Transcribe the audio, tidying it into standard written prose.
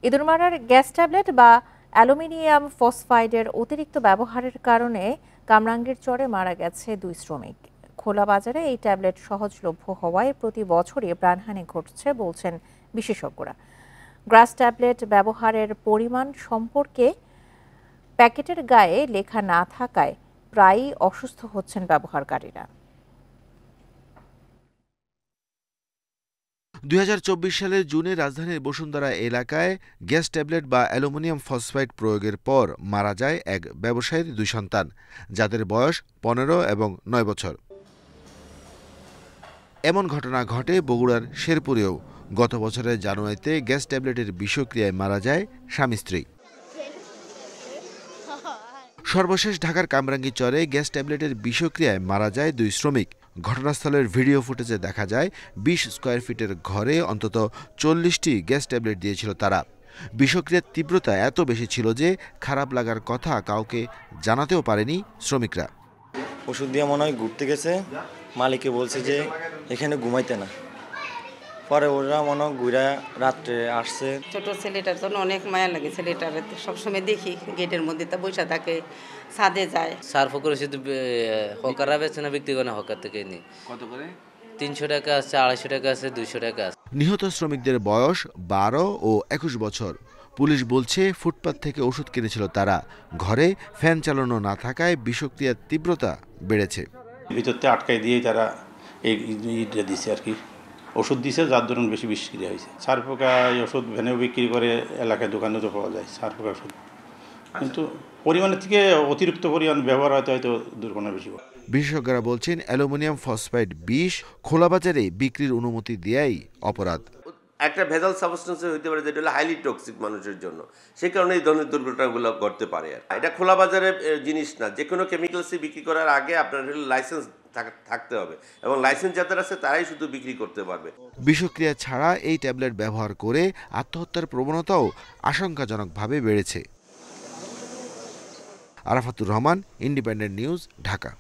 ইঁদুরমারার gas tablet বা aluminium ফসফাইডের অতিরিক্ত ব্যবহারের কারণে কামরাঙ্গীরচরে মারা গেছে 2 শ্রমিক। খোলা বাজারে এই ট্যাবলেট সহজলভ্য হওয়ায় প্রতি বছরই প্রাণহানি ঘটছে বলছেন বিশেষজ্ঞরা। গ্রাস ট্যাবলেট ব্যবহারের পরিমাণ সম্পর্কে প্যাকেটের গায়ে লেখা না থাকায় প্রায়ই অসুস্থ হচ্ছেন ব্যবহারকারীরা। 2024 সালের জুনে রাজধানীর বসুন্ধরা এলাকায় গ্যাস ট্যাবলেট বা অ্যালুমিনিয়াম ফসফাইড প্রয়োগের পর মারা যায় এক ব্যবসায়ীর 2 সন্তান, যাদের বয়স 15 এবং 9 বছর। এমন ঘটনা ঘটে বগুড়ার শেরপুরেও। গত বছরের জানুয়ারিতে গ্যাস ট্যাবলেটের বিষক্রিয়ায় মারা যায় স্বামী স্ত্রী। সর্বশেষ ঢাকার কামরাঙ্গীরচরে গ্যাস ট্যাবলেটের বিষক্রিয়ায় মারা যায় 2 শ্রমিক। ঘটনাস্থলের ভিডিও ফুটেজে দেখা যায় 20 স্কয়ার ফিটের ঘরে অন্তত 40টি গ্যাস ট্যাবলেট দিয়েছিল তারা। বিষক্রিয়ার তীব্রতা এত বেশি ছিল যে খারাপ লাগার কথা কাউকে জানাতেও পারেনি শ্রমিকরা। ওষুধ দিয়ে মনে হয় ঘুরতে গেছে, মালিকে বলছে যে এখানে ঘুমাইতে না। পরে ওরা মনে হয় ঘুরে রাত্রে আসছে। ছোট ছেলেটার জন্য অনেক মায়া লাগে। ছেলেটার সবসময় দেখি গেটের মধ্যে তা বসে থাকে, ছাদে যায়। সার্ফ করে শুধু হকাররা বেছে না, বিক্রি করে না, হকার থেকে নিই। কত করে? 300 টাকা আছে, 250 টাকা আছে, 200 টাকা আছে। নিহত শ্রমিকদের বয়স 12 ও 21 বছর। পুলিশ বলছে ফুটপাত থেকে ওষুধ কিনেছিল তারা। ঘরে ফ্যান চালানো না থাকায় বিষক্রিয়ার তীব্রতা বেড়েছে। ভিতরতে আটকাই দিয়ে তারা এইটা দিছে আর কি, ওষুধ দিছে, যার দরুন বেশি বিষক্রিয়া হয়েছে। সারপোকা ওষুধ ভ্যানেও বিক্রি করে, এলাকায় দোকানেও তো পাওয়া যায় সারপোকা ওষুধ, কিন্তু পরিমাণের থেকে অতিরিক্ত পরিমাণ ব্যবহার হয়তো দুর্ঘটনা বেশি। বিশেষজ্ঞরা বলছেন অ্যালুমিনিয়াম ফসফাইড বিষ খোলা বাজারে বিক্রির অনুমতি দেয়াই অপরাধ। একটা ভেজাল সাবস্টেন্স হইতে পারে যেটা হলো হাইলি টক্সিক মানুষের জন্য, সেই কারণে এই ধরনের দুর্ঘটনাগুলো ঘটতে পারে। আর এটা খোলা বাজারের জিনিস না। যে কোনো কেমিক্যালসে বিক্রি করার আগে আপনার লাইসেন্স থাকতে হবে, এবং লাইসেন্স যাদের আছে তারাই শুধু বিক্রি করতে পারবে। বিষক্রিয়া ছাড়া এই ট্যাবলেট ব্যবহার করে আত্মহত্যার প্রবণতাও আশঙ্কাজনকভাবে বেড়েছে। Arafatur Rahman, independent news, Dhaka.